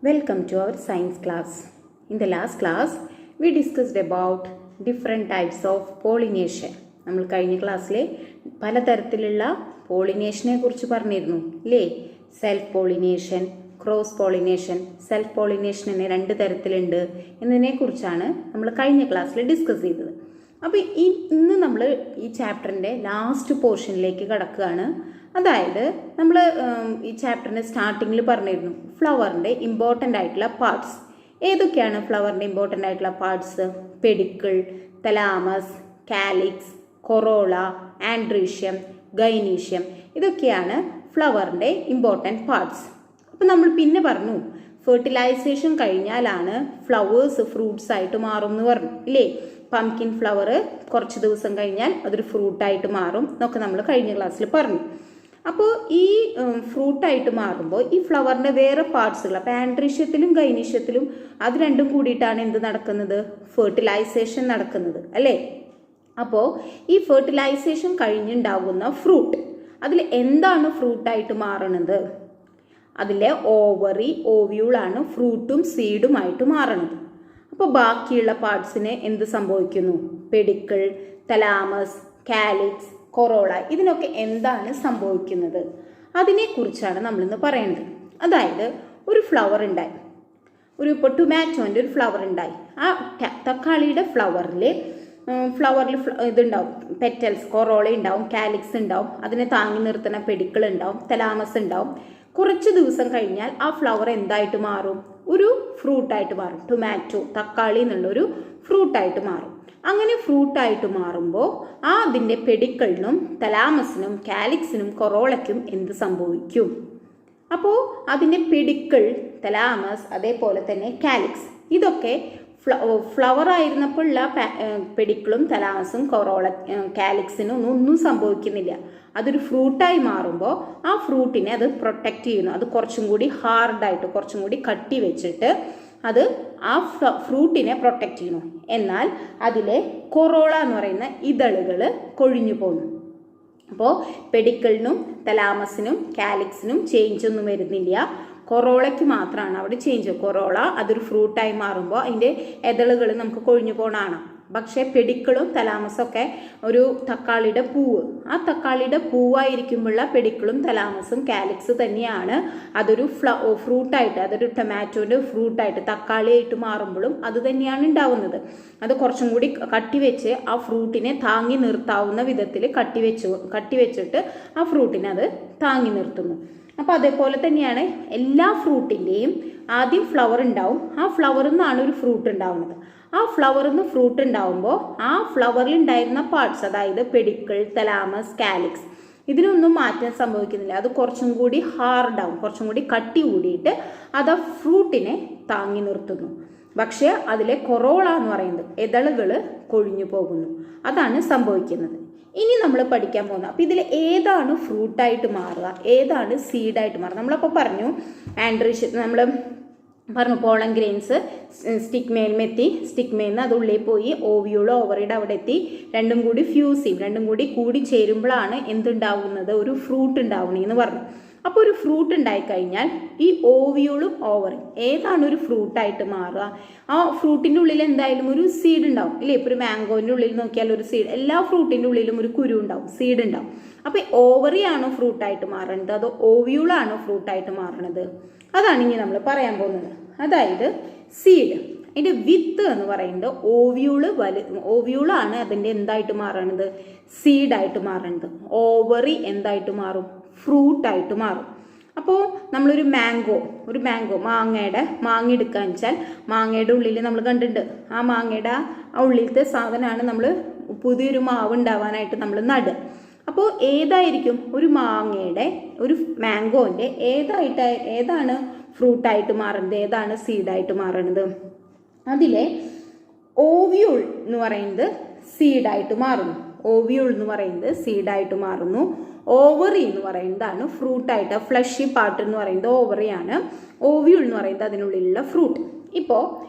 Welcome to our science class. In the last class, we discussed about different types of pollination. നമ്മൾ കഴിഞ്ഞ ക്ലാസ്സിൽ പലതരത്തിലുള്ള പോളിനേഷനെ കുറിച്ച് പറഞ്ഞിരുന്നു അല്ലേ? Self pollination, cross pollination. Self pollination രണ്ട് തരത്തിലുണ്ട് എന്നതിനെ കുറിച്ചാണ് നമ്മൾ കഴിഞ്ഞ ക്ലാസ്സിൽ ഡിസ്കസ് ചെയ്തത്. അപ്പോൾ ഇന്ന് നമ്മൾ ഈ ചാപ്റ്ററിൻ്റെ ലാസ്റ്റ് പോർഷനിലേക്ക് കടക്കുകയാണ്. അതായത് നമ്മൾ ഈ ചാപ്റ്ററിൻ്റെ സ്റ്റാർട്ടിങ്ങിൽ പറഞ്ഞിരുന്നു ഫ്ലവറിൻ്റെ ഇമ്പോർട്ടൻ്റ് ആയിട്ടുള്ള പാർട്സ്. ഏതൊക്കെയാണ് ഫ്ലവറിൻ്റെ ഇമ്പോർട്ടൻ്റ് ആയിട്ടുള്ള parts? Pedicel, thalamus, calyx, corolla, androecium, gynoecium. ഇതൊക്കെയാണ് ഫ്ലവറിൻ്റെ ഇമ്പോർട്ടൻ്റ് പാർട്സ്. അപ്പോൾ നമ്മൾ പിന്നെ പറഞ്ഞു ഫെർട്ടിലൈസേഷൻ കഴിഞ്ഞാലാണ് ഫ്ലവേഴ്സ് ഫ്രൂട്ട്സ് ആയിട്ട് മാറും എന്ന് പറഞ്ഞു ഇല്ലേ? പംകിൻ ഫ്ലവർ കുറച്ച് ദിവസം കഴിഞ്ഞാൽ അതൊരു ഫ്രൂട്ടായിട്ട് മാറും എന്നൊക്കെ നമ്മൾ കഴിഞ്ഞ ക്ലാസ്സിൽ പറഞ്ഞു. അപ്പോൾ ഈ ഫ്രൂട്ടായിട്ട് മാറുമ്പോൾ ഈ ഫ്ലവറിൻ്റെ വേറെ പാർട്സുകൾ, അപ്പോൾ ആൻഡ്രീഷ്യത്തിലും ഗൈനീഷ്യത്തിലും അത് രണ്ടും കൂടിയിട്ടാണ് എന്ത് നടക്കുന്നത്? ഫെർട്ടിലൈസേഷൻ നടക്കുന്നത് അല്ലേ? അപ്പോൾ ഈ ഫെർട്ടിലൈസേഷൻ കഴിഞ്ഞുണ്ടാകുന്ന ഫ്രൂട്ട്, അതിൽ എന്താണ് ഫ്രൂട്ടായിട്ട് മാറണത്? അതിലെ ഓവറി, ഓവ്യൂളാണ് ഫ്രൂട്ടും സീഡുമായിട്ട് മാറണത്. അപ്പോൾ ബാക്കിയുള്ള പാർട്സിന് എന്ത് സംഭവിക്കുന്നു? പെഡിക്കിൾ, തലാമസ്, കാലിക്സ്, കൊറോള, ഇതിനൊക്കെ എന്താണ് സംഭവിക്കുന്നത്? അതിനെക്കുറിച്ചാണ് നമ്മളിന്ന് പറയുന്നത്. അതായത് ഒരു ഫ്ലവർ ഉണ്ടായി, ഇപ്പോൾ ടൊമാറ്റോൻ്റെ ഒരു ഫ്ലവർ ഉണ്ടായി. ആ തക്കാളിയുടെ ഫ്ലവറിൽ ഇതുണ്ടാവും, പെറ്റൽസ്, കൊറോള ഉണ്ടാവും, കാലിക്സ് ഉണ്ടാവും, അതിനെ താങ്ങി നിർത്തുന്ന പെഡിക്കിൾ ഉണ്ടാവും, തലാമസ് ഉണ്ടാവും. കുറച്ച് ദിവസം കഴിഞ്ഞാൽ ആ ഫ്ലവർ എന്തായിട്ട് മാറും? ഒരു ഫ്രൂട്ടായിട്ട് മാറും. ടൊമാറ്റോ, തക്കാളി എന്നുള്ളൊരു ഫ്രൂട്ടായിട്ട് മാറും. അങ്ങനെ ഫ്രൂട്ടായിട്ട് മാറുമ്പോൾ അതിൻ്റെ പെഡിക്കിളിനും തലാമസിനും കാലിക്സിനും കൊറോളയ്ക്കും എന്ത് സംഭവിക്കും? അപ്പോൾ അതിൻ്റെ പെഡിക്കിൾ, തലാമസ്, അതേപോലെ തന്നെ കാലിക്സ്, ഇതൊക്കെ ഫ്ലവർ ആയിരുന്നപ്പോൾ ഉള്ള പെഡിക്കിളും തലാമസും കൊറോള കാലിക്സിനും ഒന്നും സംഭവിക്കുന്നില്ല. അതൊരു ഫ്രൂട്ടായി മാറുമ്പോൾ ആ ഫ്രൂട്ടിനെ അത് പ്രൊട്ടക്റ്റ് ചെയ്യുന്നു. അത് കുറച്ചും കൂടി ഹാർഡായിട്ട്, കുറച്ചും കൂടി കട്ടി വെച്ചിട്ട് അത് ആ ഫ്രൂട്ടിനെ പ്രൊട്ടക്റ്റ് ചെയ്യുന്നു. എന്നാൽ അതിലെ കൊറോള എന്ന് പറയുന്ന ഇതളുകൾ കൊഴിഞ്ഞു പോകുന്നു. അപ്പോൾ പെഡിക്കിളിനും തലാമസിനും കാലിക്സിനും ചേഞ്ച് ഒന്നും വരുന്നില്ല. കൊറോളയ്ക്ക് മാത്രമാണ് അവിടെ ചേഞ്ച്. കൊറോള അതൊരു ഫ്രൂട്ടായി മാറുമ്പോൾ അതിൻ്റെ ഇതളുകൾ നമുക്ക് കൊഴിഞ്ഞു പോകണമാണ്. പക്ഷേ പെഡിക്കിളും തലാമസൊക്കെ ഒരു തക്കാളിയുടെ പൂവ്, ആ തക്കാളിയുടെ പൂവായിരിക്കുമ്പോഴുള്ള പെഡിക്കിളും തലാമസും കാലിക്സ് തന്നെയാണ് അതൊരു ഫ്രൂട്ടായിട്ട്, അതൊരു ടൊമാറ്റോൻ്റെ ഫ്രൂട്ടായിട്ട് തക്കാളിയായിട്ട് മാറുമ്പോഴും അത് തന്നെയാണ് ഉണ്ടാവുന്നത്. അത് കുറച്ചും കൂടി കട്ടിവെച്ച് ആ ഫ്രൂട്ടിനെ താങ്ങി നിർത്താവുന്ന വിധത്തിൽ കട്ടിവെച്ചിട്ട് ആ ഫ്രൂട്ടിനെ അത് താങ്ങി നിർത്തുന്നു. അപ്പോൾ അതേപോലെ തന്നെയാണ് എല്ലാ ഫ്രൂട്ടിൻ്റെയും ആദ്യം ഫ്ലവർ ഉണ്ടാവും. ആ ഫ്ലവറിൽ നിന്നാണ് ഒരു ഫ്രൂട്ട് ഉണ്ടാവുന്നത്. ആ ഫ്ലവറിൽ നിന്ന് ഫ്രൂട്ട് ഉണ്ടാവുമ്പോൾ ആ ഫ്ലവറിൽ ഉണ്ടായിരുന്ന പാർട്സ്, അതായത് പെഡിക്കിൾ, തലാമസ്, കാലിക്സ്, ഇതിനൊന്നും മാറ്റം സംഭവിക്കുന്നില്ല. അത് കുറച്ചും കൂടി ഹാർഡാവും, കുറച്ചും കൂടി കട്ടി കൂടിയിട്ട് അത് ആ ഫ്രൂട്ടിനെ താങ്ങി നിർത്തുന്നു. പക്ഷേ അതിലെ കൊറോള എന്ന് പറയുന്നത് ഇതളുകൾ കൊഴിഞ്ഞു പോകുന്നു. അതാണ് സംഭവിക്കുന്നത്. ഇനി നമ്മൾ പഠിക്കാൻ പോകുന്നത്, അപ്പോൾ ഇതിൽ ഏതാണ് ഫ്രൂട്ടായിട്ട് മാറുക, ഏതാണ് സീഡായിട്ട് മാറുക? നമ്മളപ്പോൾ പറഞ്ഞു ആൻഡ്രീഷ്യം, നമ്മൾ പറഞ്ഞു പോളൻ ഗ്രെയിൻസ് സ്റ്റിഗ്മയിൽമെത്തി, സ്റ്റിഗ്മയിൽ നിന്ന് അത് ഉള്ളിൽ പോയി ഓവിയൂളോ ഓവറിയുടെ അവിടെ എത്തി, രണ്ടും കൂടി ഫ്യൂസ് ചെയ്യും, രണ്ടും കൂടി ചേരുമ്പോഴാണ് എന്തുണ്ടാവുന്നത്? ഒരു ഫ്രൂട്ട് ഉണ്ടാവണമെന്ന് പറഞ്ഞു. അപ്പോൾ ഒരു ഫ്രൂട്ട് ഉണ്ടായിക്കഴിഞ്ഞാൽ ഈ ഓവിയൂളും ഓവറും ഏതാണ് ഒരു ഫ്രൂട്ടായിട്ട് മാറുക? ആ ഫ്രൂട്ടിൻ്റെ ഉള്ളിൽ എന്തായാലും ഒരു സീഡ് ഉണ്ടാവും ഇല്ലേ? ഇപ്പോൾ ഒരു മാംഗോൻ്റെ ഉള്ളിൽ നോക്കിയാൽ ഒരു സീഡ്, എല്ലാ ഫ്രൂട്ടിൻ്റെ ഉള്ളിലും ഒരു കുരു ഉണ്ടാവും, സീഡ് ഉണ്ടാവും. അപ്പോൾ ഓവറിയാണോ ഫ്രൂട്ടായിട്ട് മാറണത്, അതോ ഓവിയൂളാണോ ഫ്രൂട്ടായിട്ട് മാറണത്? അതാണ് ഇനി നമ്മൾ പറയാൻ പോകുന്നത്. അതായത് സീഡ്, അതിൻ്റെ വിത്ത് എന്ന് പറയുന്നത് ഓവിയൂളാണ് അതിൻ്റെ എന്തായിട്ട് മാറണത്? സീഡായിട്ട് മാറണത്. ഓവറി എന്തായിട്ട് മാറും? ഫ്രൂട്ടായിട്ട് മാറും. അപ്പോൾ നമ്മളൊരു മാങ്ങ എടുക്കാൻ വെച്ചാൽ മാങ്ങയുടെ ഉള്ളിൽ നമ്മൾ കണ്ടിട്ടുണ്ട്, ആ മാങ്ങയുടെ ആ ഉള്ളിലത്തെ സാധനമാണ് നമ്മൾ പുതിയൊരു മാവ് ഉണ്ടാവാനായിട്ട് നമ്മൾ നടുക. അപ്പോൾ ഏതായിരിക്കും ഒരു മാംഗോൻ്റെ ഏതാണ് ഫ്രൂട്ടായിട്ട് മാറുന്നത്, ഏതാണ് സീഡായിട്ട് മാറുന്നത്? അതിലെ ഓവിയൂൾ എന്ന് പറയുന്നത് സീഡായിട്ട് മാറുന്നു. ഓവറി എന്ന് പറയുന്നതാണ് ഫ്രൂട്ടായിട്ട്, ഫ്ലഷി പാർട്ട് എന്ന് പറയുന്നത് ഓവറിയാണ്. ഓവിയൂൾ എന്ന് പറയുന്നത് അതിനുള്ളിലുള്ള ഫ്രൂട്ട്. ഇപ്പോൾ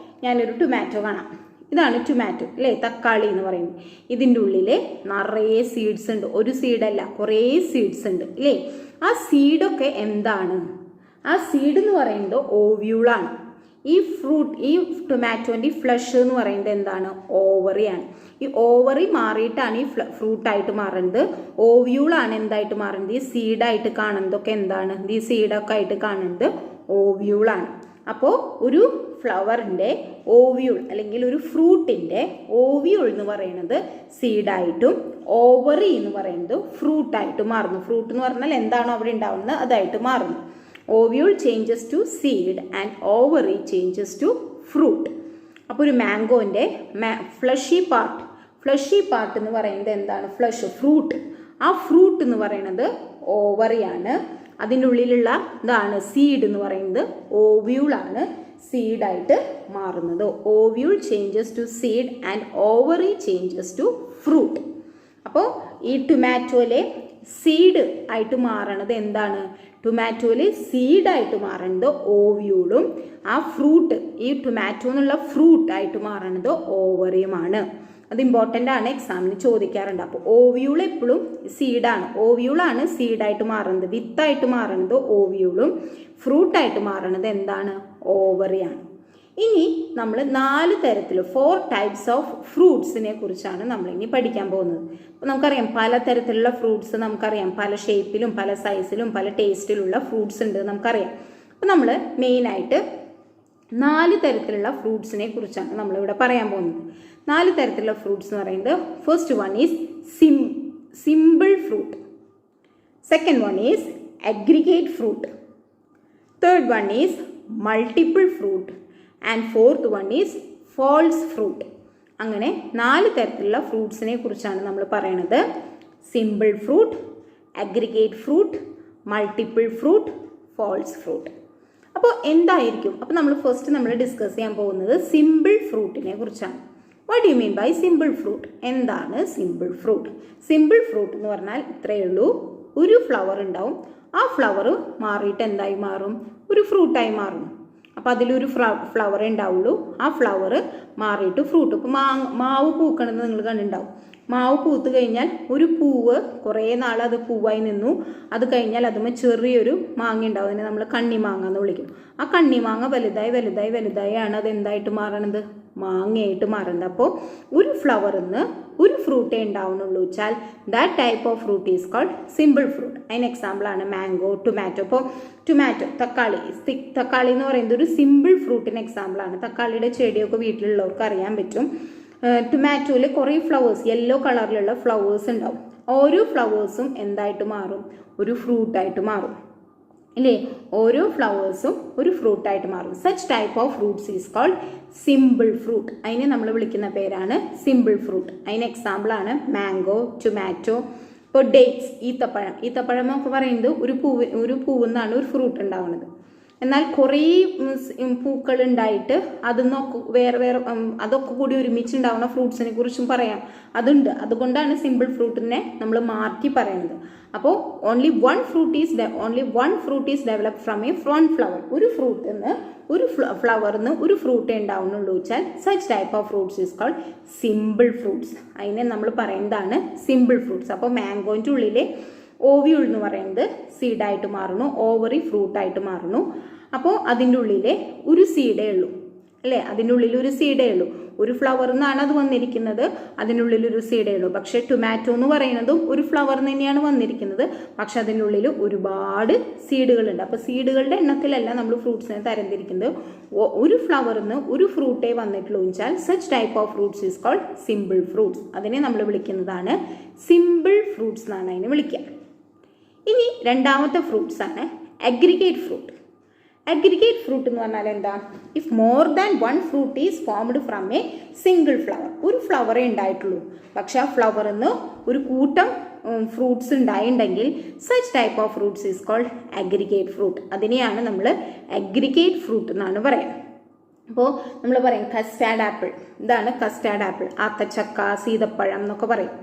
ഞാനൊരു ടൊമാറ്റോ കാണാം, ഇതാണ് ടൊമാറ്റോ അല്ലേ? തക്കാളി എന്ന് പറയുന്നത്. ഇതിൻ്റെ ഉള്ളിൽ നിറയെ സീഡ്സ് ഉണ്ട്. ഒരു സീഡല്ല, കുറേ സീഡ്സ് ഉണ്ട് അല്ലേ? ആ സീഡൊക്കെ എന്താണ്? ആ സീഡ് എന്ന് പറയുന്നത് ഓവ്യൂളാണ്. ഈ ടൊമാറ്റോൻ്റെ ഫ്ലഷ് എന്ന് പറയുന്നത് എന്താണ്? ഓവറിയാണ്. ഈ ഓവറി മാറിയിട്ടാണ് ഈ ഫ്രൂട്ടായിട്ട് മാറുന്നത്. ഓവ്യൂളാണ് എന്തായിട്ട് മാറുന്നത്? ഈ സീഡായിട്ട് കാണുന്നതൊക്കെ എന്താണ്? ഈ സീഡൊക്കെ ആയിട്ട് കാണുന്നത് ഓവ്യൂളാണ്. അപ്പോൾ ഒരു ഫ്ലവറിൻ്റെ ഓവ്യൂൾ അല്ലെങ്കിൽ ഒരു ഫ്രൂട്ടിൻ്റെ ഓവ്യൂൾ എന്ന് പറയുന്നത് സീഡായിട്ടും ഓവറി എന്ന് പറയുന്നത് ഫ്രൂട്ടായിട്ട് മാറുന്നു. ഫ്രൂട്ട് എന്ന് പറഞ്ഞാൽ എന്താണോ അവിടെ ഉണ്ടാവുന്നത് അതായിട്ട് മാറുന്നു. Ovule changes to seed and ovary changes to fruit. അപ്പോൾ ഒരു മാംഗോൻ്റെ ഫ്ലഷി പാർട്ട് എന്ന് പറയുന്നത് എന്താണ്? ഫ്രൂട്ട്. ആ ഫ്രൂട്ട് എന്ന് പറയുന്നത് ഓവറിയാണ്. അതിൻ്റെ ഉള്ളിലുള്ള ഇതാണ് സീഡ് എന്ന് പറയുന്നത് ഓവ്യൂളാണ് സീഡായിട്ട് മാറുന്നത്. Ovule changes to seed and ovary changes to fruit. അപ്പോൾ ഈ ടൊമാറ്റോയിലെ സീഡ് ആയിട്ട് മാറണത് എന്താണ്? ടൊമാറ്റോയിൽ സീഡായിട്ട് മാറണത് ഓവ്യൂളും ആ ഫ്രൂട്ട് ഈ ടൊമാറ്റോ എന്നുള്ള ഫ്രൂട്ടായിട്ട് മാറണത് ഓവറിയുമാണ്. അത് ഇമ്പോർട്ടൻ്റ് ആണ്, എക്സാമിന് ചോദിക്കാറുണ്ട്. അപ്പോൾ ഓവ്യൂൾ എപ്പോഴും സീഡാണ്. ഓവ്യൂളാണ് സീഡായിട്ട് മാറുന്നത്. വിത്തായിട്ട് മാറുന്നത് ഓവ്യൂളും ഫ്രൂട്ടായിട്ട് മാറുന്നത് എന്താണ്? ഓവറിയാണ്. ഇനി നമ്മൾ 4 തരത്തിൽ 4 ടൈപ്സ് ഓഫ് ഫ്രൂട്ട്സിനെ കുറിച്ചാണ് നമ്മളിനി പഠിക്കാൻ പോകുന്നത്. അപ്പോൾ നമുക്കറിയാം പല തരത്തിലുള്ള ഫ്രൂട്ട്സ് നമുക്കറിയാം. പല ഷേപ്പിലും പല സൈസിലും പല ടേസ്റ്റിലുള്ള ഫ്രൂട്ട്സ് ഉണ്ട് നമുക്കറിയാം. അപ്പോൾ നമ്മൾ മെയിനായിട്ട് 4 തരത്തിലുള്ള ഫ്രൂട്ട്സിനെ കുറിച്ചാണ് നമ്മളിവിടെ പറയാൻ പോകുന്നത്. 4 തരത്തിലുള്ള ഫ്രൂട്ട്സ് എന്ന് പറയുന്നത് first one is simple fruit, second one is aggregate fruit, third one is multiple fruit and fourth one is false fruit. അങ്ങനെ 4 തരത്തിലുള്ള ഫ്രൂട്ട്സിനെ കുറിച്ചാണ് നമ്മൾ പറയണത്. Simple fruit, aggregate fruit, multiple fruit, false fruit. അപ്പോൾ എന്തായിരിക്കും? അപ്പോൾ നമ്മൾ ഫസ്റ്റ് ഡിസ്കസ് ചെയ്യാൻ പോകുന്നത് സിമ്പിൾ ഫ്രൂട്ടിനെ കുറിച്ചാണ്. What you mean by simple fruit? എന്താണ് സിമ്പിൾ ഫ്രൂട്ട്? സിമ്പിൾ ഫ്രൂട്ട് എന്ന് പറഞ്ഞാൽ ഇത്രയേ ഉള്ളൂ. ഒരു ഫ്ലവർ ഉണ്ടാവും. ആ ഫ്ലവർ മാറിയിട്ട് എന്തായി മാറും? ഒരു ഫ്രൂട്ടായി മാറും. അപ്പോൾ അതിലൊരു ഫ്ലവർ ഉണ്ടാവുള്ളൂ. ആ ഫ്ലവർ മാറിയിട്ട് ഫ്രൂട്ട്. ഇപ്പോൾ മാവ് പൂക്കണമെന്ന് നിങ്ങൾ കണ്ടിട്ടുണ്ടാവും. മാവ് പൂത്ത് കഴിഞ്ഞാൽ ഒരു പൂവ് കുറേ നാൾ അത് പൂവായി നിന്നു. അത് കഴിഞ്ഞാൽ അതുമ്പോൾ ചെറിയൊരു മാങ്ങ ഉണ്ടാവും. അതിനെ നമ്മൾ കണ്ണിമാങ്ങ എന്ന് വിളിക്കും. ആ കണ്ണിമാങ്ങ വലുതായി ആണ് അത് എന്തായിട്ട് മാറണത്? മാങ്ങയായിട്ട് മാറുന്നത്. അപ്പോൾ ഒരു ഫ്ലവറിൽ നിന്ന് ഒരു ഫ്രൂട്ടേ ഉണ്ടാവുന്നുള്ളൂ വെച്ചാൽ that type of fruit is called simple fruit. അതിന് എക്സാമ്പിളാണ് മാംഗോ, ടൊമാറ്റോ. ഇപ്പോൾ ടൊമാറ്റോ, തക്കാളി എന്ന് പറയുന്നത് ഒരു സിമ്പിൾ ഫ്രൂട്ടിന് എക്സാമ്പിളാണ്. തക്കാളിയുടെ ചെടിയൊക്കെ വീട്ടിലുള്ളവർക്ക് അറിയാൻ പറ്റും. ടൊമാറ്റോയിൽ കുറേ ഫ്ലവേഴ്സ്, യെല്ലോ കളറിലുള്ള ഫ്ലവേഴ്സ് ഉണ്ടാവും. ഓരോ ഫ്ലവേഴ്സും എന്തായിട്ട് മാറും? ഒരു ഫ്രൂട്ടായിട്ട് മാറും ഇല്ലേ? ഓരോ ഫ്ലവേഴ്സും ഒരു ഫ്രൂട്ടായിട്ട് മാറും. Such type of fruits is called simple fruit. അതിനെ നമ്മൾ വിളിക്കുന്ന പേരാണ് സിമ്പിൾ ഫ്രൂട്ട്. അതിന് എക്സാമ്പിളാണ് മാംഗോ, ടൊമാറ്റോ. ഇപ്പോൾ ഡേറ്റ്സ്, ഈത്തപ്പഴം എന്നൊക്കെ പറയുന്നത് ഒരു പൂവിൽ നിന്നാണ് ഒരു ഫ്രൂട്ട് ഉണ്ടാവുന്നത്. എന്നാൽ കുറേ പൂക്കൾ ഉണ്ടായിട്ട് അതിന്നൊക്കെ വേറെ അതൊക്കെ കൂടി ഒരുമിച്ചുണ്ടാവുന്ന ഫ്രൂട്ട്സിനെ കുറിച്ചും പറയാം. അതുണ്ട്. അതുകൊണ്ടാണ് സിമ്പിൾ ഫ്രൂട്ടിനെ നമ്മൾ മാറ്റി പറയുന്നത്. അപ്പോൾ only one fruit is develop from a one flower. ഒരു ഫ്രൂട്ടിൽ നിന്ന് ഒരു ഫ്ലവറിൽ നിന്ന് ഒരു ഫ്രൂട്ടേ ഉണ്ടാവുന്നുള്ളൂ വെച്ചാൽ such type of fruits is called simple fruits. അതിനെ നമ്മൾ പറയുന്നതാണ് സിമ്പിൾ ഫ്രൂട്ട്സ്. അപ്പോൾ മാംഗോൻ്റെ ഉള്ളിലെ ഓവ്യൂൾ എന്ന് പറയുന്നത് സീഡായിട്ട് മാറുന്നു, ഓവറി ഫ്രൂട്ടായിട്ട് മാറുന്നു. അപ്പോൾ അതിൻ്റെ ഉള്ളിലെ ഒരു സീഡേ ഉള്ളൂ അല്ലേ? അതിൻ്റെ ഉള്ളിൽ ഒരു സീഡേ ഉള്ളൂ. ഒരു ഫ്ലവറിൽ നിന്നാണ് അത് വന്നിരിക്കുന്നത്. അതിനുള്ളിൽ ഒരു സീഡേ ഉള്ളൂ. പക്ഷേ ടൊമാറ്റോ എന്ന് പറയുന്നതും ഒരു ഫ്ലവറിൽ തന്നെയാണ് വന്നിരിക്കുന്നത്. പക്ഷെ അതിൻ്റെ ഉള്ളിൽ ഒരുപാട് സീഡുകളുണ്ട്. അപ്പോൾ സീഡുകളുടെ എണ്ണത്തിലല്ല നമ്മൾ ഫ്രൂട്ട്സിനെ തരംതിരിക്കുന്നത്. ഒരു ഫ്ലവറിൽ നിന്ന് ഒരു ഫ്രൂട്ടേ വന്നിട്ടുള്ളൂ വെച്ചാൽ such type of fruits is called simple fruits. അതിനെ നമ്മൾ വിളിക്കുന്നതാണ് സിമ്പിൾ ഫ്രൂട്ട്സ് എന്നാണ് അതിനെ വിളിക്കുക. ഇനി രണ്ടാമത്തെ ഫ്രൂട്ട്സ് ആണ് അഗ്രിഗേറ്റ് ഫ്രൂട്ട്. അഗ്രിഗേറ്റ് ഫ്രൂട്ട് എന്ന് പറഞ്ഞാൽ എന്താ? If more than one fruit is formed from A single flower. ഒരു ഫ്ലവറേ ഉണ്ടായിട്ടുള്ളൂ. പക്ഷെ ആ ഫ്ലവറിൽ നിന്ന് ഒരു കൂട്ടം ഫ്രൂട്ട്സ് ഉണ്ടായിട്ടുണ്ടെങ്കിൽ such type of fruits is called aggregate fruit. അതിനെയാണ് നമ്മൾ അഗ്രിഗേറ്റ് ഫ്രൂട്ട് എന്നാണ് പറയുന്നത്. അപ്പോൾ നമ്മൾ പറയും കസ്റ്റാർഡ് ആപ്പിൾ. ഇതാണ് കസ്റ്റാർഡ് ആപ്പിൾ. ആത്തച്ചക്ക, സീതപ്പഴം എന്നൊക്കെ പറയും.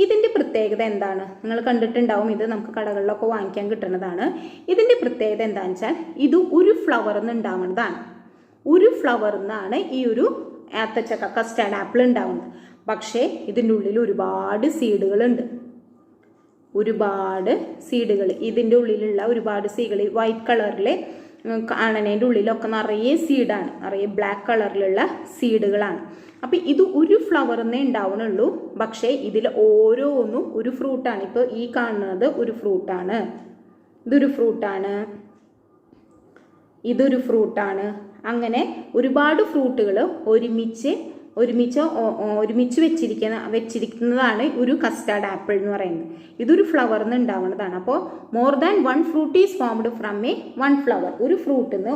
ഇതിൻ്റെ പ്രത്യേകത എന്താണ്? നിങ്ങൾ കണ്ടിട്ടുണ്ടാവും. ഇത് നമുക്ക് കടകളിലൊക്കെ വാങ്ങിക്കാൻ കിട്ടുന്നതാണ്. ഇതിൻ്റെ പ്രത്യേകത എന്താണെന്ന് വെച്ചാൽ ഇത് ഒരു ഫ്ലവറിൽ നിന്ന് ഉണ്ടാവുന്നതാണ്. ഒരു ഫ്ലവറിൽ നിന്നാണ് ഈ ഒരു ആത്തച്ചക്ക കസ്റ്റാർഡ് ആപ്പിൾ ഉണ്ടാവുന്നത്. പക്ഷേ ഇതിൻ്റെ ഉള്ളിൽ ഒരുപാട് സീഡുകളുണ്ട്. ഇതിൻ്റെ ഉള്ളിലുള്ള ഒരുപാട് സീഡുകൾ വൈറ്റ് കളറിലെ കാണണേൻ്റെ ഉള്ളിലൊക്കെ നിറയെ സീഡാണ്, നിറയെ ബ്ലാക്ക് കളറിലുള്ള സീഡുകളാണ്. അപ്പം ഇത് ഒരു ഫ്ലവറിന്നേ ഉണ്ടാവണുള്ളൂ. പക്ഷേ ഇതിൽ ഓരോന്നും ഒരു ഫ്രൂട്ടാണ്. ഇപ്പോൾ ഈ കാണുന്നത് ഒരു ഫ്രൂട്ടാണ്, ഇതൊരു ഫ്രൂട്ടാണ്, ഇതൊരു ഫ്രൂട്ടാണ്. അങ്ങനെ ഒരുപാട് ഫ്രൂട്ടുകൾ ഒരുമിച്ച് വെച്ചിരിക്കുന്നതാണ് ഒരു കസ്റ്റാർഡ് ആപ്പിൾ എന്ന് പറയുന്നത്. ഇതൊരു ഫ്ലവറിൽ നിന്ന് ഉണ്ടാവുന്നതാണ്. അപ്പോൾ more than one fruit is formed from a one flower. ഒരു ഫ്രൂട്ടിൽ നിന്ന്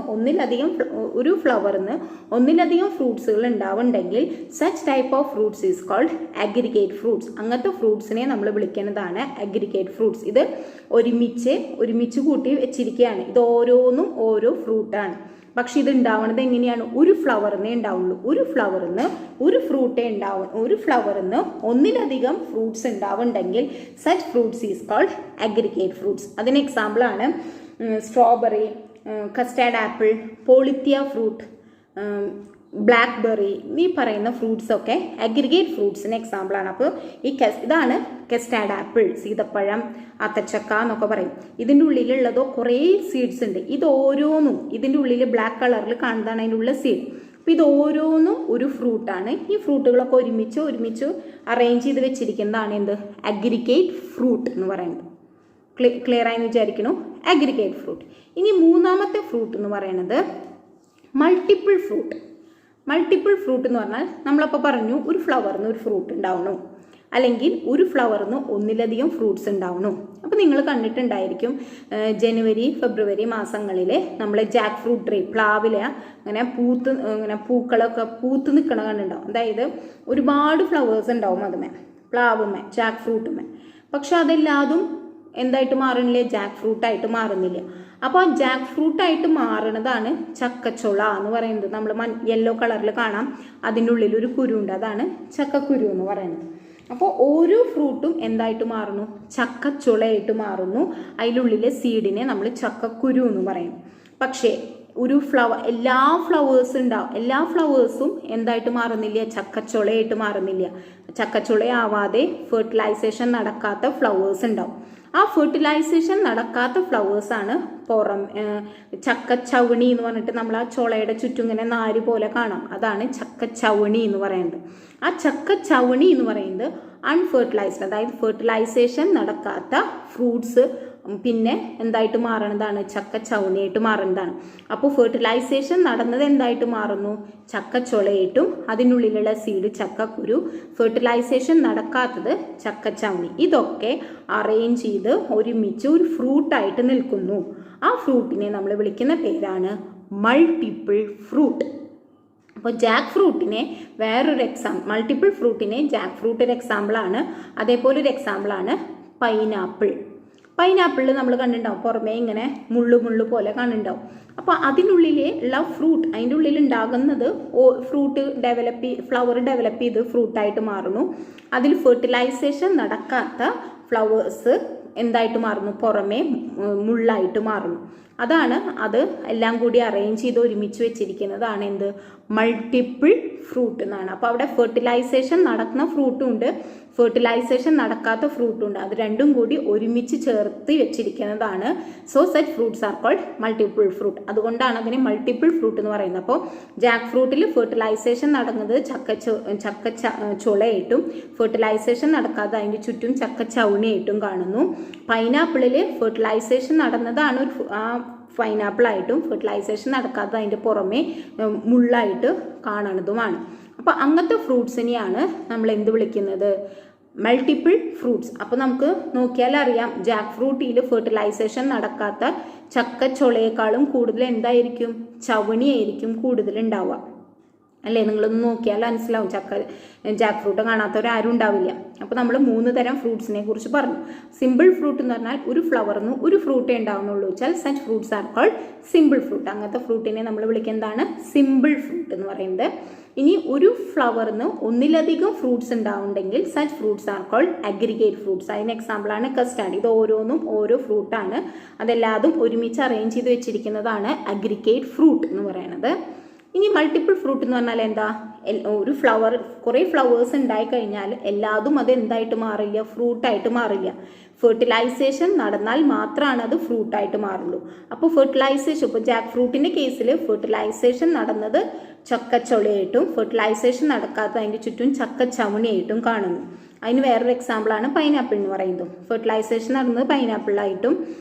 ഒരു ഫ്ലവറിൽ നിന്ന് ഒന്നിലധികം ഫ്രൂട്ട്സുകൾ ഉണ്ടാവുന്നുണ്ടെങ്കിൽ such type of fruits is called aggregate fruits. അങ്ങനത്തെ ഫ്രൂട്ട്സിനെ നമ്മൾ വിളിക്കുന്നതാണ് അഗ്രിഗേറ്റ് ഫ്രൂട്ട്സ്. ഇത് ഒരുമിച്ച് കൂട്ടി വെച്ചിരിക്കുകയാണ്. ഇത് ഓരോന്നും ഓരോ ഫ്രൂട്ടാണ്. പക്ഷെ ഇത് ഉണ്ടാവുന്നത് എങ്ങനെയാണ്? ഒരു ഫ്ലവറിനേ ഉണ്ടാവുള്ളൂ. ഒരു ഫ്ലവറിൽ നിന്ന് ഒരു ഫ്രൂട്ടേ ഉണ്ടാവും. ഒരു ഫ്ലവറിൽ നിന്ന് ഒന്നിലധികം ഫ്രൂട്ട്സ് ഉണ്ടാവുന്നുണ്ടെങ്കിൽ such fruits is called aggregate fruits. അതിന് എക്സാമ്പിളാണ് strawberry, custard apple, polyalthia fruit, blackberry, ഈ പറയുന്ന ഫ്രൂട്ട്സൊക്കെ അഗ്രിഗേറ്റ് ഫ്രൂട്ട്സിന് എക്സാമ്പിളാണ്. അപ്പോൾ ഇതാണ് കസ്റ്റാർഡ് ആപ്പിൾ, സീതപ്പഴം, അത്തച്ചക്ക എന്നൊക്കെ പറയും. ഇതിൻ്റെ ഉള്ളിലുള്ളതോ കുറേ സീഡ്സ് ഉണ്ട്. ഇത് ഓരോന്നും ഇതിൻ്റെ ഉള്ളിൽ ബ്ലാക്ക് കളറിൽ കാണുന്നതാണ് അതിനുള്ള സീഡ്. അപ്പോൾ ഇത് ഓരോന്നും ഒരു ഫ്രൂട്ടാണ്. ഈ ഫ്രൂട്ടുകളൊക്കെ ഒരുമിച്ച് അറേഞ്ച് ചെയ്ത് വെച്ചിരിക്കുന്നതാണ് എന്ത്? അഗ്രിഗേറ്റ് ഫ്രൂട്ട് എന്ന് പറയുന്നത്. ക്ലിയർ ആയെന്ന് വിചാരിക്കണു. Aggregate fruit. ഇനി മൂന്നാമത്തെ ഫ്രൂട്ട് എന്ന് പറയുന്നത് മൾട്ടിപ്പിൾ ഫ്രൂട്ട്. മൾട്ടിപ്പിൾ ഫ്രൂട്ട് എന്ന് പറഞ്ഞാൽ നമ്മളപ്പോൾ പറഞ്ഞു ഒരു ഫ്ലവറിന് ഒരു ഫ്രൂട്ട് ഉണ്ടാവണു, അല്ലെങ്കിൽ ഒരു ഫ്ലവറിന് ഒന്നിലധികം ഫ്രൂട്ട്സ് ഉണ്ടാവണു. അപ്പോൾ നിങ്ങൾ കണ്ടിട്ടുണ്ടായിരിക്കും ജനുവരി ഫെബ്രുവരി മാസങ്ങളിൽ നമ്മൾ ജാക്ക് ഫ്രൂട്ട് ട്രീ, പ്ലാവില ഇങ്ങനെ പൂക്കളൊക്കെ പൂത്ത് നിൽക്കണ കണ്ടുണ്ടാവും. അതായത് ഒരുപാട് ഫ്ലവേഴ്സ് ഉണ്ടാവും അതുമേ, പ്ലാവുമേ, ജാക്ക് ഫ്രൂട്ടുമേ. പക്ഷെ അതെല്ലാതും എന്തായിട്ട് മാറണില്ലേ? ജാക്ക് ഫ്രൂട്ടായിട്ട് മാറുന്നില്ല. അപ്പോൾ ആ ജാക്ക് ഫ്രൂട്ടായിട്ട് മാറണതാണ് ചക്കച്ചുള എന്ന് പറയുന്നത്. നമ്മൾ യെല്ലോ കളറിൽ കാണാം, അതിൻ്റെ ഉള്ളിൽ ഒരു കുരു ഉണ്ട്, അതാണ് ചക്കക്കുരു എന്ന് പറയുന്നത്. അപ്പോൾ ഓരോ ഫ്രൂട്ടും എന്തായിട്ട് മാറുന്നു? ചക്കച്ചുളയായിട്ട് മാറുന്നു. അതിലുള്ളിലെ സീഡിനെ നമ്മൾ ചക്കക്കുരു എന്ന് പറയും. പക്ഷേ ഒരു എല്ലാ ഫ്ലവേഴ്സും എന്തായിട്ട് മാറുന്നില്ല? ചക്കച്ചുളയായിട്ട് മാറുന്നില്ല. ചക്കച്ചുളയാവാതെ ഫെർട്ടിലൈസേഷൻ നടക്കാത്ത ഫ്ലവേഴ്സ് ഉണ്ടാവും. ആ ഫെർട്ടിലൈസേഷൻ നടക്കാത്ത ഫ്ലവേഴ്സാണ് ചക്കച്ചവണി എന്ന് പറഞ്ഞിട്ട് നമ്മൾ ആ ചുളയുടെ ചുറ്റും ഇങ്ങനെ നാര് പോലെ കാണാം. അതാണ് ചക്കച്ചവണി എന്ന് പറയുന്നത്. ആ ചക്കച്ചവണി എന്ന് പറയുന്നത് അൺഫെർട്ടിലൈസ്ഡ്, അതായത് ഫെർട്ടിലൈസേഷൻ നടക്കാത്ത ഫ്രൂട്ട്സ് പിന്നെ എന്തായിട്ട് മാറണതാണ്? ചക്കച്ചവണിയായിട്ട് മാറുന്നതാണ്. അപ്പോൾ ഫെർട്ടിലൈസേഷൻ നടന്നത് എന്തായിട്ട് മാറുന്നു? ചക്കച്ചുളയായിട്ടും അതിനുള്ളിലുള്ള സീഡ് ചക്കക്കുരു, ഫെർട്ടിലൈസേഷൻ നടക്കാത്തത് ചക്കച്ചവണി. ഇതൊക്കെ അറേഞ്ച് ചെയ്ത് ഒരുമിച്ച് ഒരു ഫ്രൂട്ടായിട്ട് നിൽക്കുന്നു. ആ ഫ്രൂട്ടിനെ നമ്മൾ വിളിക്കുന്ന പേരാണ് മൾട്ടിപ്പിൾ ഫ്രൂട്ട്. അപ്പോൾ ജാക്ക് ഫ്രൂട്ടിനെ മൾട്ടിപ്പിൾ ഫ്രൂട്ടിനെ ജാക്ക് ഫ്രൂട്ട് ഒരു എക്സാമ്പിളാണ്. അതേപോലെ ഒരു എക്സാമ്പിളാണ് പൈനാപ്പിൾ. പൈനാപ്പിളിൽ നമ്മൾ കണ്ടിട്ടുണ്ടാവും പുറമേ ഇങ്ങനെ മുള്ളു പോലെ കാണുന്നുണ്ടാവും. അപ്പോൾ അതിനുള്ളിലുള്ള ഫ്രൂട്ട്, അതിൻ്റെ ഉള്ളിൽ ഉണ്ടാകുന്നത് ഫ്ലവർ ഡെവലപ്പ് ചെയ്ത് ഫ്രൂട്ടായിട്ട് മാറുന്നു. അതിൽ ഫെർട്ടിലൈസേഷൻ നടക്കാത്ത ഫ്ലവേഴ്സ് എന്തായിട്ട് മാറുന്നു? പുറമേ മുള്ളായിട്ട് മാറുന്നു. അതാണ് അത് എല്ലാം കൂടി അറേഞ്ച് ചെയ്ത് ഒരുമിച്ച് വെച്ചിരിക്കുന്നതാണ് എന്ത്? മൾട്ടിപ്പിൾ ഫ്രൂട്ട് എന്നാണ്. അപ്പോൾ അവിടെ ഫെർട്ടിലൈസേഷൻ നടക്കുന്ന ഫ്രൂട്ടും ഉണ്ട്, ഫെർട്ടിലൈസേഷൻ നടക്കാത്ത ഫ്രൂട്ടും ഉണ്ട്. അത് രണ്ടും കൂടി ഒരുമിച്ച് ചേർത്ത് വെച്ചിരിക്കുന്നതാണ്. So such fruits are called multiple fruit. അതുകൊണ്ടാണ് അതിനെ മൾട്ടിപ്പിൾ ഫ്രൂട്ട് എന്ന് പറയുന്നത്. അപ്പോൾ ജാക്ക് ഫ്രൂട്ടിൽ ഫെർട്ടിലൈസേഷൻ നടന്നത് ചുളയായിട്ടും ഫെർട്ടിലൈസേഷൻ നടക്കാതെ അതിൻ്റെ ചുറ്റും ചക്കച്ചവണിയായിട്ടും കാണുന്നു. പൈനാപ്പിളിൽ ഫെർട്ടിലൈസേഷൻ നടന്നതാണ് പൈനാപ്പിളായിട്ടും ഫെർട്ടിലൈസേഷൻ നടക്കാതെ അതിൻ്റെ പുറമേ മുള്ളായിട്ട് കാണുന്നതുമാണ്. അപ്പോൾ അങ്ങനത്തെ ഫ്രൂട്ട്സിനെയാണ് നമ്മൾ എന്ത് വിളിക്കുന്നത്? Multiple fruits. അപ്പോൾ നമുക്ക് നോക്കിയാൽ അറിയാം, ജാക്ക് ഫ്രൂട്ടിൽ ഫെർട്ടിലൈസേഷൻ നടക്കാത്ത ചക്കച്ചുളയേക്കാളും കൂടുതൽ എന്തായിരിക്കും? ചവണിയായിരിക്കും കൂടുതൽ ഉണ്ടാവുക. അല്ലേ? നിങ്ങളൊന്ന് നോക്കിയാൽ മനസ്സിലാവും. ജാക്ക് ഫ്രൂട്ട് കാണാത്തവരാരും ഉണ്ടാവില്ല. അപ്പോൾ നമ്മൾ 3 തരം ഫ്രൂട്ട്സിനെ കുറിച്ച് പറഞ്ഞു. സിമ്പിൾ ഫ്രൂട്ട് എന്ന് പറഞ്ഞാൽ ഒരു ഫ്ലവറിന് ഒരു ഫ്രൂട്ടേ ഉണ്ടാവുന്നുള്ളൂ വെച്ചാൽ such fruits are called simple fruit. അങ്ങനത്തെ ഫ്രൂട്ടിനെ നമ്മൾ വിളിക്കുന്നതാണ് സിമ്പിൾ ഫ്രൂട്ട് എന്ന് പറയുന്നത്. ഇനി ഒരു ഫ്ലവറിന് ഒന്നിലധികം ഫ്രൂട്ട്സ് ഉണ്ടാവുന്നുണ്ടെങ്കിൽ such fruits are called aggregate fruits. അതിന് എക്സാമ്പിളാണ് കസ്റ്റാർഡ്. ഇത് ഓരോന്നും ഓരോ ഫ്രൂട്ടാണ്. അതെല്ലാതും ഒരുമിച്ച് അറേഞ്ച് ചെയ്ത് വെച്ചിരിക്കുന്നതാണ് അഗ്രിഗേറ്റ് ഫ്രൂട്ട് എന്ന് പറയുന്നത്. ഇനി മൾട്ടിപ്പിൾ ഫ്രൂട്ട് എന്ന് പറഞ്ഞാൽ എന്താ? ഒരു കുറേ ഫ്ലവേഴ്സ് ഉണ്ടായി കഴിഞ്ഞാൽ എല്ലാതും അത് എന്തായിട്ട് മാറില്ല? ഫ്രൂട്ടായിട്ട് മാറില്ല. ഫെർട്ടിലൈസേഷൻ നടന്നാൽ മാത്രമാണ് അത് ഫ്രൂട്ടായിട്ട് മാറുള്ളൂ. അപ്പോൾ ഫെർട്ടിലൈസേഷൻ, ഇപ്പോൾ ജാക്ക് ഫ്രൂട്ടിൻ്റെ കേസിൽ ഫെർട്ടിലൈസേഷൻ നടന്നത് ചക്കച്ചൊളയായിട്ടും ഫെർട്ടിലൈസേഷൻ നടക്കാത്ത അതിൻ്റെ ചുറ്റും ചക്കച്ചവണിയായിട്ടും കാണുന്നു. അതിന് വേറൊരു എക്സാമ്പിളാണ് പൈനാപ്പിൾ എന്ന് പറയുന്നത്. ഫെർട്ടിലൈസേഷൻ നടന്നത് പൈനാപ്പിളായിട്ടും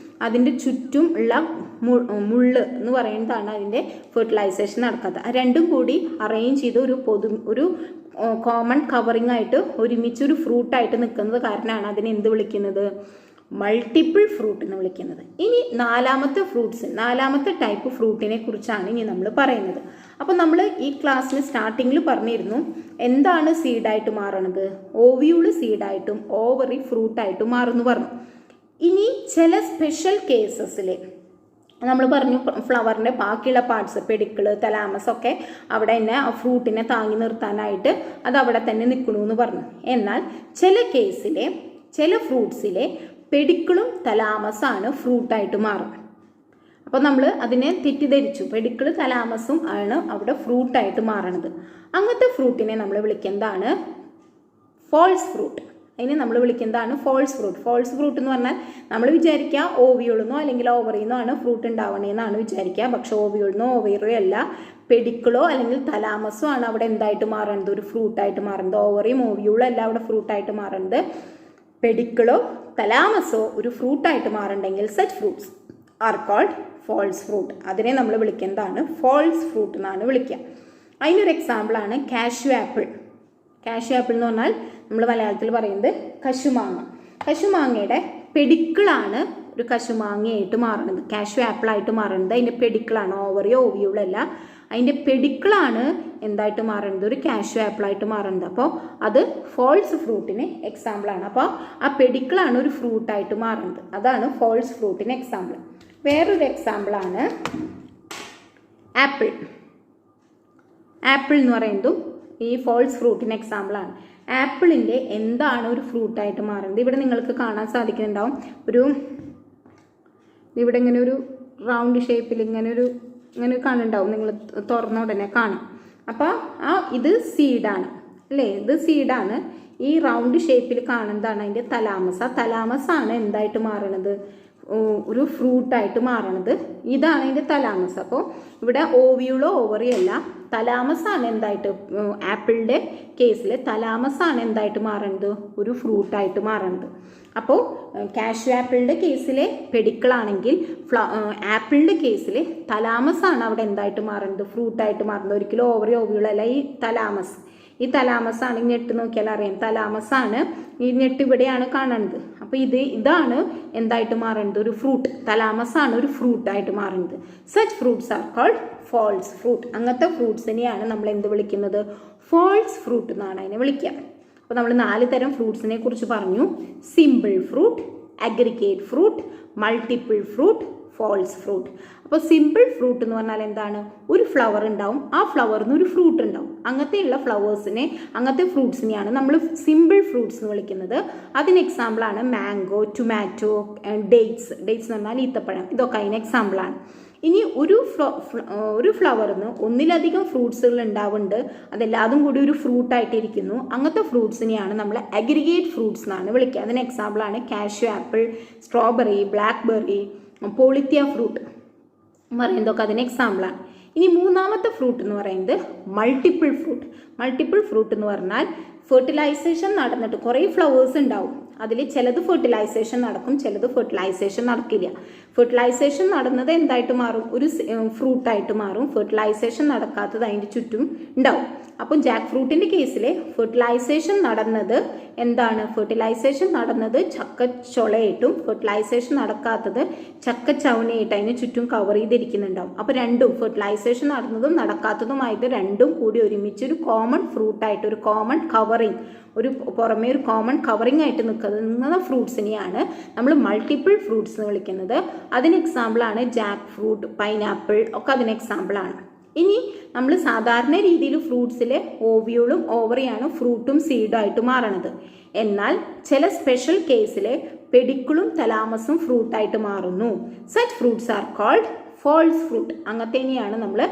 അതിൻ്റെ ചുറ്റും ഉള്ള മുള്ള് എന്ന് പറയുന്നതാണ് അതിൻ്റെ ഫെർട്ടിലൈസേഷൻ നടക്കാത്തത്. ആ രണ്ടും കൂടി അറേഞ്ച് ചെയ്ത് ഒരു കോമൺ കവറിംഗ് ആയിട്ട് ഒരുമിച്ച് ഒരു ഫ്രൂട്ടായിട്ട് നിൽക്കുന്നത് കാരണമാണ് അതിനെ എന്ത് വിളിക്കുന്നത്? മൾട്ടിപ്പിൾ ഫ്രൂട്ട് എന്ന് വിളിക്കുന്നത്. ഇനി നാലാമത്തെ ടൈപ്പ് ഫ്രൂട്ടിനെ കുറിച്ചാണ് ഇനി നമ്മൾ പറയുന്നത്. അപ്പോൾ നമ്മൾ ഈ ക്ലാസ്സിന് സ്റ്റാർട്ടിങ്ങിൽ പറഞ്ഞിരുന്നു എന്താണ് സീഡായിട്ട് മാറണത്? ഓവ്യൂള് സീഡായിട്ടും ഓവറി ഫ്രൂട്ടായിട്ടും മാറുന്നു പറഞ്ഞു. ഇനി ചില സ്പെഷ്യൽ കേസസിൽ നമ്മൾ പറഞ്ഞു ഫ്ലവറിൻ്റെ ബാക്കിയുള്ള പാർട്സ്, പെഡിക്കിള്, തലാമസ് ഒക്കെ അവിടെ തന്നെ ആ ഫ്രൂട്ടിനെ താങ്ങി നിർത്താനായിട്ട് അത് അവിടെ തന്നെ നിൽക്കണമെന്ന് പറഞ്ഞു. എന്നാൽ ചില ഫ്രൂട്ട്സിലെ പെഡിക്കിളും തലാമസാണ് ഫ്രൂട്ടായിട്ട് മാറുന്നത്. അപ്പോൾ നമ്മൾ അതിനെ തെറ്റിദ്ധരിച്ചു, പെഡിക്കിള് തലാമസും ആണ് അവിടെ ഫ്രൂട്ടായിട്ട് മാറണത്. അങ്ങനത്തെ ഫ്രൂട്ടിനെ നമ്മൾ വിളിക്കുന്നതാണ് ഫോൾസ് ഫ്രൂട്ട്. അതിനെ നമ്മൾ വിളിക്കുന്നതാണ് ഫോൾസ് ഫ്രൂട്ട് എന്ന് പറഞ്ഞാൽ നമ്മൾ വിചാരിക്കുക ഓവിയോളെന്നോ അല്ലെങ്കിൽ ഓവറിന്നോ ആണ് ഫ്രൂട്ട് ഉണ്ടാവണേന്നാണ് വിചാരിക്കുക. പക്ഷെ ഓവിയോളെന്നോ ഓവറിയോ അല്ല, പെഡിക്കിളോ അല്ലെങ്കിൽ തലാമസോ ആണ് അവിടെ എന്തായിട്ട് മാറുന്നത്? ഒരു ഫ്രൂട്ടായിട്ട് മാറുന്നത്. ഓവറിയും ഓവിയോളും അല്ല അവിടെ ഫ്രൂട്ടായിട്ട് മാറുന്നത്. പെഡിക്കിളോ തലാമസോ ഒരു ഫ്രൂട്ടായിട്ട് മാറുന്നുണ്ടെങ്കിൽ such fruits are called false fruit. അതിനെ നമ്മൾ വിളിക്കുന്നതാണ് ഫോൾസ് ഫ്രൂട്ട് എന്നാണ് വിളിക്കുക. അതിനൊരു എക്സാമ്പിളാണ് കാഷ്യൂ ആപ്പിൾ എന്ന് പറഞ്ഞാൽ നമ്മൾ മലയാളത്തിൽ പറയുന്നത് കശുമാങ്ങയുടെ പെഡിക്കിളാണ് ഒരു കശുമാങ്ങയായിട്ട് മാറുന്നത്, കാഷ്യൂ ആപ്പിളായിട്ട് മാറുന്നത്. അതിൻ്റെ പെഡിക്കിളാണ്, ഓവറിയോ ഓവിയോളോ അല്ല, അതിൻ്റെ പെഡിക്കിളാണ് എന്തായിട്ട് മാറുന്നത്? ഒരു കാഷ്യൂ ആപ്പിളായിട്ട് മാറുന്നത്. അപ്പോൾ അത് ഫോൾസ് ഫ്രൂട്ടിന് എക്സാമ്പിളാണ്. അപ്പോൾ ആ പെഡിക്കിളാണ് ഒരു ഫ്രൂട്ടായിട്ട് മാറുന്നത്. അതാണ് ഫോൾസ് ഫ്രൂട്ടിന് എക്സാമ്പിൾ. വേറൊരു എക്സാമ്പിളാണ് ആപ്പിൾ എന്ന് പറയുന്നതും ഈ ഫോൾസ് ഫ്രൂട്ടിന് എക്സാമ്പിളാണ്. ആപ്പിളിൻ്റെ എന്താണ് ഒരു ഫ്രൂട്ടായിട്ട് മാറുന്നത്? ഇവിടെ നിങ്ങൾക്ക് കാണാൻ സാധിക്കുന്നുണ്ടാവും, ഇവിടെ ഇങ്ങനെ ഒരു റൗണ്ട് ഷേപ്പിൽ ഇങ്ങനെ കാണുന്നുണ്ടാവും, നിങ്ങൾ തുറന്ന ഉടനെ കാണും. അപ്പോൾ ഇത് സീഡാണ് അല്ലേ? ഇത് സീഡാണ്. ഈ റൗണ്ട് ഷേപ്പിൽ കാണുന്നതാണ് അതിൻ്റെ തലാമസ്. ആ തലാമസാണ് എന്തായിട്ട് മാറണത്? ഒരു ഫ്രൂട്ടായിട്ട് മാറണത്. ഇതാണ് അതിൻ്റെ തലാമസ്. അപ്പോൾ ഇവിടെ ഓവിയോളോ ഓവറിയോ അല്ല, തലാമസാണ് എന്തായിട്ട്, ആപ്പിളിൻ്റെ കേസിൽ തലാമസാണ് എന്തായിട്ട് മാറണത്? ഒരു ഫ്രൂട്ടായിട്ട് മാറണത്. അപ്പോൾ കാഷ്യൂ ആപ്പിളിൻ്റെ കേസിലെ പെഡിക്കിളാണെങ്കിൽ ആപ്പിളിൻ്റെ കേസിൽ തലാമസാണ് അവിടെ എന്തായിട്ട് മാറുന്നത്? ഫ്രൂട്ടായിട്ട് മാറുന്നത്. ഒരിക്കലും ഓവറിയോ ഓവിയോളോ അല്ല. ഈ തലാമസ് ആണ്, ഞെട്ട് നോക്കിയാൽ അറിയാം, തലാമസാണ്. ഈ ഞെട്ട് ഇവിടെയാണ് കാണുന്നത്. അപ്പോൾ ഇതാണ് എന്തായിട്ട് മാറുന്നത്? ഒരു ഫ്രൂട്ട്. തലാമസാണ് ഒരു ഫ്രൂട്ടായിട്ട് മാറുന്നത്. Such fruits are called false fruit. അങ്ങനത്തെ ഫ്രൂട്ട്സിനെയാണ് നമ്മൾ എന്ത് വിളിക്കുന്നത്? ഫോൾസ് ഫ്രൂട്ട് എന്നാണ് അതിനെ വിളിക്കുക. അപ്പോൾ നമ്മൾ 4 തരം ഫ്രൂട്ട്സിനെ കുറിച്ച് പറഞ്ഞു. Simple fruit, aggregate fruit, multiple fruit, false fruit. അപ്പോൾ സിമ്പിൾ ഫ്രൂട്ട് എന്ന് പറഞ്ഞാൽ എന്താണ്? ഒരു ഫ്ലവർ ഉണ്ടാവും, ആ ഫ്ലവറിൽ നിന്ന് ഒരു ഫ്രൂട്ട് ഉണ്ടാവും. അങ്ങനത്തെ ഫ്രൂട്ട്സിനെയാണ് നമ്മൾ സിമ്പിൾ ഫ്രൂട്ട്സ് എന്ന് വിളിക്കുന്നത്. അതിന് എക്സാമ്പിളാണ് മാംഗോ, ടൊമാറ്റോ, ഡേറ്റ്സ് എന്ന് പറഞ്ഞാൽ ഈത്തപ്പഴം. ഇതൊക്കെ അതിന് എക്സാമ്പിളാണ്. ഇനി ഒരു ഫ്ലവറിൽ നിന്ന് ഒന്നിലധികം ഫ്രൂട്ട്സുകൾ ഉണ്ടാവുന്നുണ്ട്, അതെല്ലാതും കൂടി ഒരു ഫ്രൂട്ടായിട്ടിരിക്കുന്നു. അങ്ങനത്തെ ഫ്രൂട്ട്സിനെയാണ് നമ്മൾ അഗ്രിഗേറ്റ് ഫ്രൂട്ട്സ് എന്നാണ് വിളിക്കുക. അതിന് എക്സാമ്പിളാണ് cashew apple, strawberry, blackberry, polyalthia fruit എന്ന് പറയുന്നതൊക്കെ അതിന് എക്സാമ്പിളാണ്. ഇനി മൂന്നാമത്തെ ഫ്രൂട്ട് എന്ന് പറയുന്നത് മൾട്ടിപ്പിൾ ഫ്രൂട്ട് എന്ന് പറഞ്ഞാൽ ഫെർട്ടിലൈസേഷൻ നടന്നിട്ട് കുറേ ഫ്ലവേഴ്സ് ഉണ്ടാവും. അതിൽ ചിലത് ഫെർട്ടിലൈസേഷൻ നടക്കും, ചിലത് ഫെർട്ടിലൈസേഷൻ നടക്കില്ല. ഫെർട്ടിലൈസേഷൻ നടന്നത് എന്തായിട്ട് മാറും? ഒരു ഫ്രൂട്ടായിട്ട് മാറും. ഫെർട്ടിലൈസേഷൻ നടക്കാത്തത് അതിൻ്റെ ചുറ്റും ഉണ്ടാവും. അപ്പം ജാക്ക് ഫ്രൂട്ടിൻ്റെ കേസിൽ ഫെർട്ടിലൈസേഷൻ നടന്നത് എന്താണ്? ഫെർട്ടിലൈസേഷൻ നടന്നത് ചക്കച്ചൊളയായിട്ടും ഫെർട്ടിലൈസേഷൻ നടക്കാത്തത് ചക്കച്ചവണിയായിട്ട് അതിന് ചുറ്റും കവർ ചെയ്തിരിക്കുന്നുണ്ടാവും. അപ്പോൾ രണ്ടും, ഫെർട്ടിലൈസേഷൻ നടന്നതും നടക്കാത്തതുമായിട്ട് രണ്ടും കൂടി ഒരുമിച്ച് ഒരു കോമൺ ഫ്രൂട്ടായിട്ട്, ഒരു കോമൺ കവറിങ്, പുറമേ ഒരു കോമൺ കവറിങ് ആയിട്ട് നിൽക്കുന്ന ഫ്രൂട്ട്സിനെയാണ് നമ്മൾ മൾട്ടിപ്പിൾ ഫ്രൂട്ട്സ് എന്ന് വിളിക്കുന്നത്. അതിന് എക്സാമ്പിളാണ് ജാക്ക് ഫ്രൂട്ട്, പൈനാപ്പിൾ ഒക്കെ അതിന് എക്സാമ്പിളാണ്. ഇനി നമ്മൾ സാധാരണ രീതിയിൽ ഫ്രൂട്ട്സിലെ ഓവിയോളും ഓവറിയാണ് ഫ്രൂട്ടും സീഡായിട്ട് മാറണത്. എന്നാൽ ചില സ്പെഷ്യൽ കേസിൽ പെഡിക്കിളും തലാമസും ഫ്രൂട്ടായിട്ട് മാറുന്നു. Such fruits are called false fruit. അങ്ങനത്തേനെയാണ് നമ്മൾ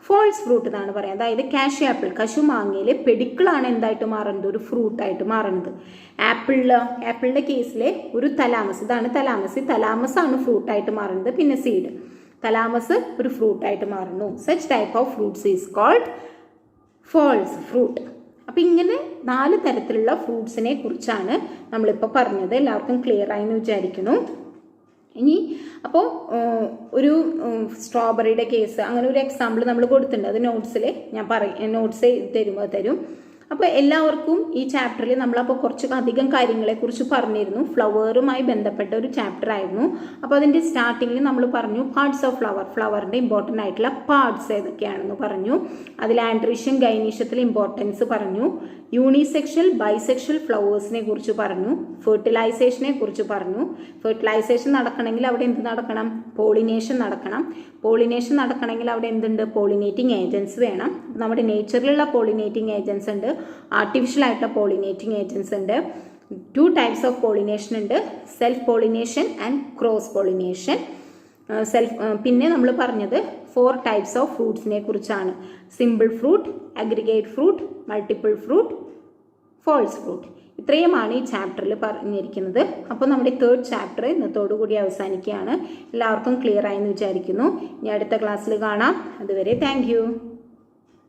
ഫോൾസ് ഫ്രൂട്ട് എന്നാണ് പറയുന്നത്. അതായത് കാഷ്യൂ ആപ്പിൾ, കശുമാങ്ങയിൽ പെഡിക്കിളാണ് എന്തായിട്ട് മാറുന്നത്, ഒരു ഫ്രൂട്ടായിട്ട് മാറുന്നത്. ആപ്പിളിൻ്റെ കേസിൽ ഒരു തലാമസ്, ഇതാണ് തലാമസ്, ഈ തലാമസ് ആണ് ഫ്രൂട്ടായിട്ട് മാറുന്നത്. പിന്നെ സീഡ്, തലാമസ് ഒരു ഫ്രൂട്ടായിട്ട് മാറുന്നു. Such type of fruits is called false fruit. അപ്പം ഇങ്ങനെ 4 തരത്തിലുള്ള ഫ്രൂട്ട്സിനെ കുറിച്ചാണ് നമ്മളിപ്പോൾ പറഞ്ഞത്. എല്ലാവർക്കും ക്ലിയർ ആയി എന്ന് വിചാരിക്കുന്നു. ഇനി അപ്പോൾ ഒരു സ്ട്രോബെറിയുടെ കേസ്, അങ്ങനെ ഒരു എക്സാമ്പിൾ നമ്മൾ കൊടുത്തിട്ടുണ്ട്. അത് നോട്ട്സിൽ ഞാൻ നോട്ട്സ് തരും. അപ്പോൾ എല്ലാവർക്കും ഈ ചാപ്റ്ററിൽ നമ്മളപ്പോൾ കുറച്ച് അധികം കാര്യങ്ങളെക്കുറിച്ച് പറഞ്ഞിരുന്നു. ഫ്ലവറുമായി ബന്ധപ്പെട്ട ഒരു ചാപ്റ്റർ ആയിരുന്നു. അപ്പോൾ അതിൻ്റെ സ്റ്റാർട്ടിങ്ങിൽ നമ്മൾ പറഞ്ഞു പാർട്സ് ഓഫ് ഫ്ലവറിൻ്റെ ഇമ്പോർട്ടൻ്റ് ആയിട്ടുള്ള പാർട്സ് ഏതൊക്കെയാണെന്ന് പറഞ്ഞു. അതിൽ ആൻഡ്രീഷ്യം ഗൈനീഷ്യത്തിലെ ഇമ്പോർട്ടൻസ് പറഞ്ഞു. യൂണിസെക്ഷൽ ബൈസെക്ഷൽ ഫ്ലവേഴ്സിനെ കുറിച്ച് പറഞ്ഞു. ഫെർട്ടിലൈസേഷനെ കുറിച്ച് പറഞ്ഞു. ഫെർട്ടിലൈസേഷൻ നടക്കണമെങ്കിൽ അവിടെ എന്ത് നടക്കണം, പോളിനേഷൻ നടക്കണം. പോളിനേഷൻ നടക്കണമെങ്കിൽ അവിടെ എന്തുണ്ട്, പോളിനേറ്റിംഗ് ഏജൻസ് വേണം. നമ്മുടെ നേച്ചറിലുള്ള പോളിനേറ്റിംഗ് ഏജൻസ് ഉണ്ട്, ആർട്ടിഫിഷ്യൽ ആയിട്ടുള്ള പോളിനേറ്റിംഗ് ഏജൻസ് ഉണ്ട്. 2 ടൈപ്സ് ഓഫ് പോളിനേഷൻ ഉണ്ട്, self pollination and cross pollination. പിന്നെ നമ്മൾ പറഞ്ഞത് 4 ടൈപ്സ് ഓഫ് ഫ്രൂട്ട്സിനെ കുറിച്ചാണ്. Simple fruit, aggregate fruit, multiple fruit, false fruit. ഇത്രയുമാണ് ഈ ചാപ്റ്ററിൽ പറഞ്ഞിരിക്കുന്നത്. അപ്പോൾ നമ്മുടെ 3rd ചാപ്റ്റർ ഇന്നത്തോടുകൂടി അവസാനിക്കുകയാണ്. എല്ലാവർക്കും ക്ലിയർ ആയെന്ന് വിചാരിക്കുന്നു. ഇനി അടുത്ത ക്ലാസ്സിൽ കാണാം. അതുവരെ താങ്ക്